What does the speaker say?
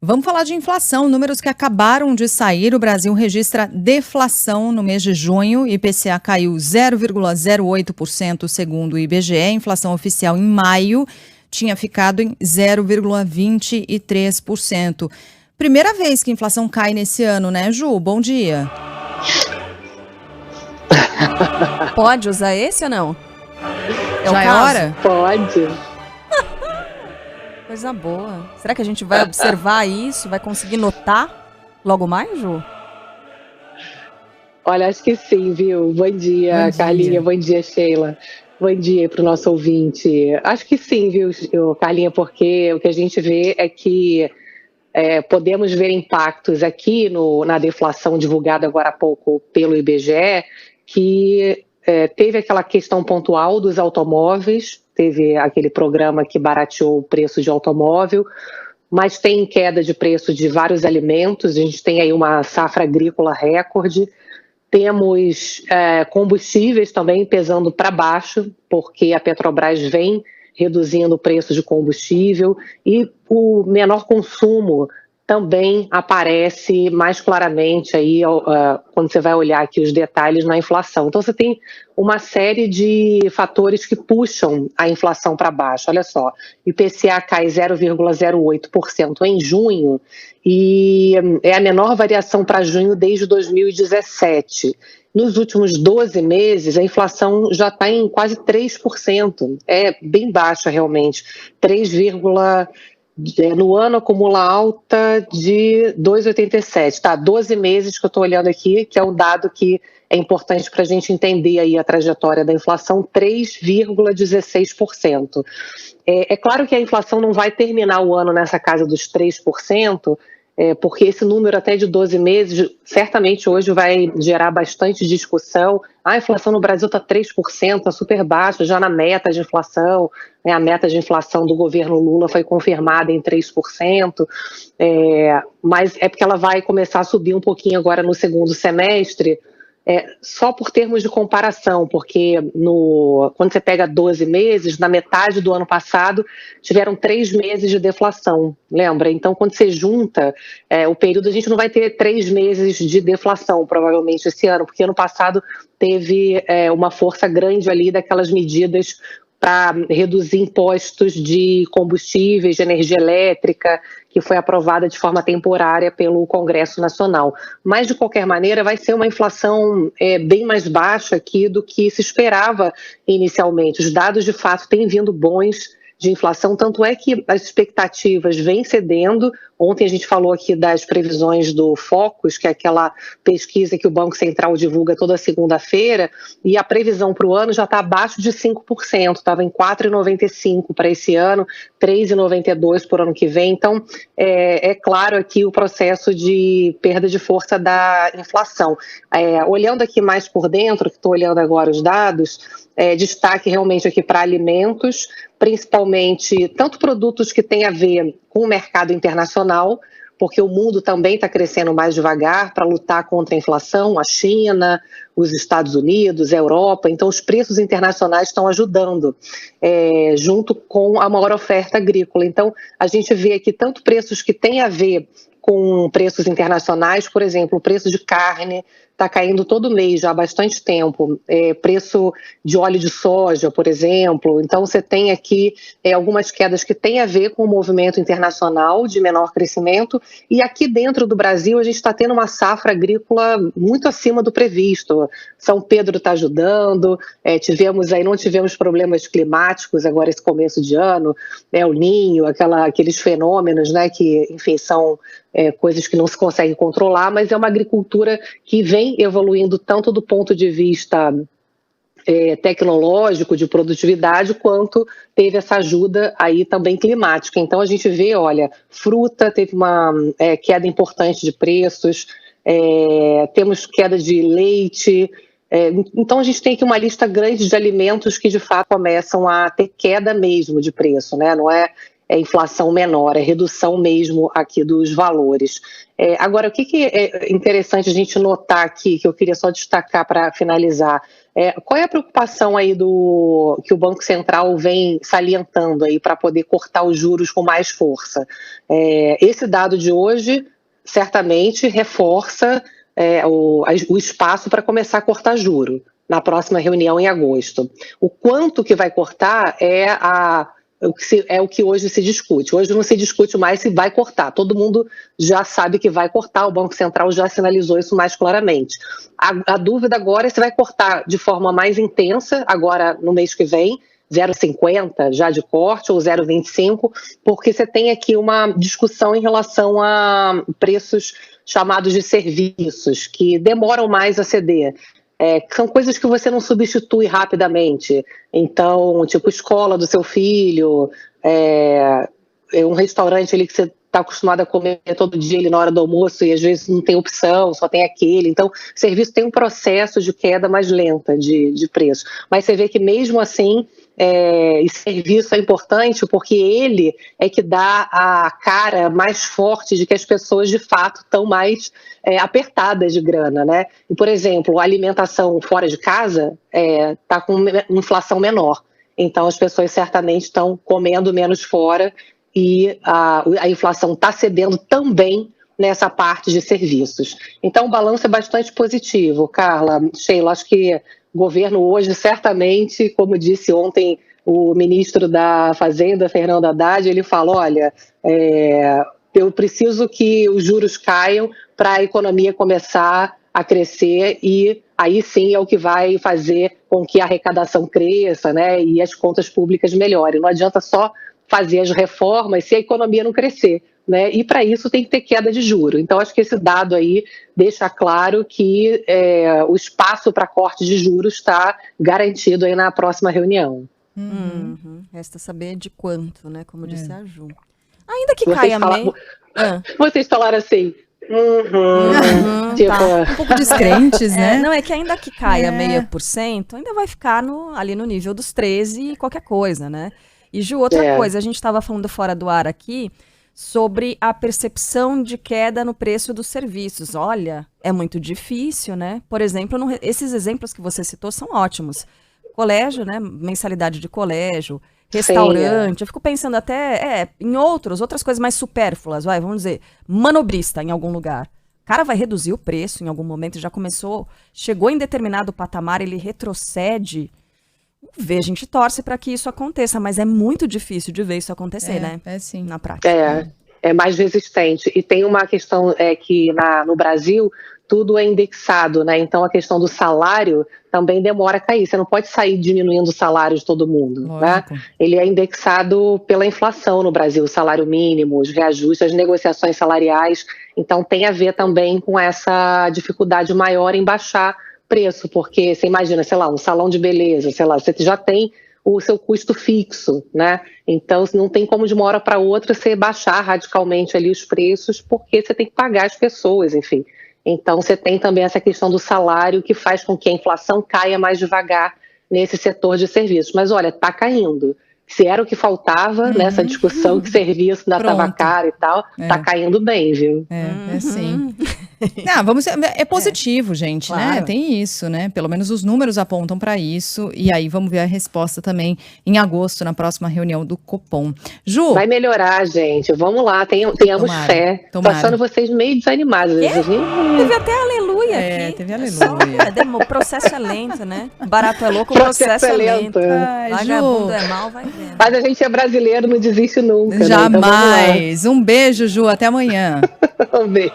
Vamos falar de inflação, números que acabaram de sair. O Brasil registra deflação no mês de junho. IPCA caiu 0,08% segundo o IBGE. A inflação oficial em maio tinha ficado em 0,23%. Primeira vez que a inflação cai nesse ano, né, Ju? Bom dia. Pode usar esse ou não? Já é hora? Pode. Coisa boa. Será que a gente vai observar isso? Vai conseguir notar logo mais, Ju? Olha, acho que sim, viu? Bom dia, Carlinha. Bom dia, Sheila. Bom dia para o nosso ouvinte. Acho que sim, viu, Carlinha, porque o que a gente vê é que podemos ver impactos aqui na deflação divulgada agora há pouco pelo IBGE, que teve aquela questão pontual dos automóveis, teve aquele programa que barateou o preço de automóvel, mas tem queda de preço de vários alimentos. A gente tem aí uma safra agrícola recorde, temos combustíveis também pesando para baixo, porque a Petrobras vem reduzindo o preço de combustível, e o menor consumo também aparece mais claramente aí quando você vai olhar aqui os detalhes na inflação. Então você tem uma série de fatores que puxam a inflação para baixo. Olha só, IPCA cai 0,08% em junho e é a menor variação para junho desde 2017. Nos últimos 12 meses, a inflação já está em quase 3%. É bem baixa realmente, 3, no ano acumula alta de 2,87, tá? 12 meses que eu estou olhando aqui, que é um dado que é importante para a gente entender aí a trajetória da inflação, 3,16%. É claro que a inflação não vai terminar o ano nessa casa dos 3%, porque esse número até de 12 meses, certamente hoje vai gerar bastante discussão. A inflação no Brasil está 3%, está super baixa, já na meta de inflação, né? A meta de inflação do governo Lula foi confirmada em 3%, mas é porque ela vai começar a subir um pouquinho agora no segundo semestre, só por termos de comparação, porque quando você pega 12 meses, na metade do ano passado, tiveram 3 meses de deflação, lembra? Então, quando você junta o período, a gente não vai ter 3 meses de deflação, provavelmente, esse ano, porque ano passado teve uma força grande ali daquelas medidas para reduzir impostos de combustíveis, de energia elétrica, que foi aprovada de forma temporária pelo Congresso Nacional. Mas, de qualquer maneira, vai ser uma inflação bem mais baixa aqui do que se esperava inicialmente. Os dados, de fato, têm vindo bons de inflação, tanto é que as expectativas vêm cedendo. Ontem a gente falou aqui das previsões do Focus, que é aquela pesquisa que o Banco Central divulga toda segunda-feira, e a previsão para o ano já está abaixo de 5%, estava em 4,95% para esse ano, 3,92% para o ano que vem. Então, é claro aqui o processo de perda de força da inflação. Olhando aqui mais por dentro, que estou olhando agora os dados, destaque realmente aqui para alimentos, principalmente tanto produtos que têm a ver com o mercado internacional, porque o mundo também está crescendo mais devagar para lutar contra a inflação, a China, os Estados Unidos, a Europa. Então os preços internacionais estão ajudando, junto com a maior oferta agrícola. Então a gente vê aqui tanto preços que têm a ver com preços internacionais, por exemplo, o preço de carne está caindo todo mês já há bastante tempo, preço de óleo de soja, por exemplo. Então você tem aqui algumas quedas que têm a ver com o movimento internacional de menor crescimento, e aqui dentro do Brasil a gente está tendo uma safra agrícola muito acima do previsto. São Pedro está ajudando, não tivemos problemas climáticos agora esse começo de ano, o Ninho, aqueles fenômenos, né, que enfim são coisas que não se consegue controlar, mas é uma agricultura que vem evoluindo tanto do ponto de vista tecnológico, de produtividade, quanto teve essa ajuda aí também climática. Então a gente vê, olha, fruta teve uma queda importante de preços, temos queda de leite. Então a gente tem aqui uma lista grande de alimentos que de fato começam a ter queda mesmo de preço, né? Não é inflação menor, é redução mesmo aqui dos valores. Agora, o que é interessante a gente notar aqui, que eu queria só destacar para finalizar, qual é a preocupação aí que o Banco Central vem salientando aí para poder cortar os juros com mais força? Esse dado de hoje certamente reforça o espaço para começar a cortar juro na próxima reunião em agosto. O quanto que vai cortar é o que hoje se discute. Hoje não se discute mais se vai cortar. Todo mundo já sabe que vai cortar, o Banco Central já sinalizou isso mais claramente. A dúvida agora é se vai cortar de forma mais intensa, agora no mês que vem, 0,50 já de corte ou 0,25, porque você tem aqui uma discussão em relação a preços chamados de serviços, que demoram mais a ceder. São coisas que você não substitui rapidamente. Então, tipo, escola do seu filho, um restaurante ali que você está acostumado a comer todo dia ali na hora do almoço e às vezes não tem opção, só tem aquele. Então, o serviço tem um processo de queda mais lenta de preço. Mas você vê que mesmo assim, esse serviço é importante porque ele é que dá a cara mais forte de que as pessoas de fato estão mais apertadas de grana, né? E, por exemplo, a alimentação fora de casa está com inflação menor. Então, as pessoas certamente estão comendo menos fora e a inflação está cedendo também nessa parte de serviços. Então, o balanço é bastante positivo, Carla. Sheila, acho que o governo hoje, certamente, como disse ontem o ministro da Fazenda, Fernando Haddad, ele falou, olha, eu preciso que os juros caiam para a economia começar a crescer e aí sim é o que vai fazer com que a arrecadação cresça, né, e as contas públicas melhorem. Não adianta só fazer as reformas se a economia não crescer, né? E para isso tem que ter queda de juro. Então acho que esse dado aí deixa claro que o espaço para corte de juros está garantido aí na próxima reunião. Resta saber de quanto, né? Como disse a Ju. Ainda que caia meio... Vocês falaram assim... Tipo, tá. Um pouco descrentes, né? Não, é que ainda que caia 0,5%, ainda vai ficar ali no nível dos 13 e qualquer coisa, né? E Ju, outra coisa, a gente estava falando fora do ar aqui sobre a percepção de queda no preço dos serviços. Olha, é muito difícil, né? Por exemplo, esses exemplos que você citou são ótimos. Colégio, né? Mensalidade de colégio, restaurante. Eu fico pensando até em outras coisas mais supérfluas. Vamos dizer, manobrista em algum lugar. O cara vai reduzir o preço em algum momento, chegou em determinado patamar, ele retrocede. A gente torce para que isso aconteça, mas é muito difícil de ver isso acontecer, né? Sim. Na prática. É mais resistente. E tem uma questão que no Brasil tudo é indexado, né? Então a questão do salário também demora a cair. Você não pode sair diminuindo o salário de todo mundo, né? Ele é indexado pela inflação no Brasil, o salário mínimo, os reajustes, as negociações salariais. Então tem a ver também com essa dificuldade maior em baixar preço, porque você imagina, sei lá, um salão de beleza, sei lá, você já tem o seu custo fixo, né? Então não tem como de uma hora para outra você baixar radicalmente ali os preços, porque você tem que pagar as pessoas, enfim. Então você tem também essa questão do salário que faz com que a inflação caia mais devagar nesse setor de serviços. Mas olha, está caindo. Se era o que faltava nessa discussão que serviço ainda estava caro e tal, tá caindo bem, viu? Sim. É positivo, gente, né? Tem isso, né? Pelo menos os números apontam para isso. E aí vamos ver a resposta também em agosto, na próxima reunião do Copom. Ju? Vai melhorar, gente. Vamos lá, tenhamos fé. Tô achando vocês meio desanimados. Teve até aleluia aqui. Teve aleluia. O processo é lento, né? Barato é louco, o processo é lento. Vagabundo é mal, vai vendo. Mas a gente é brasileiro, não desiste nunca. Jamais. Né? Então, um beijo, Ju. Até amanhã. Um beijo.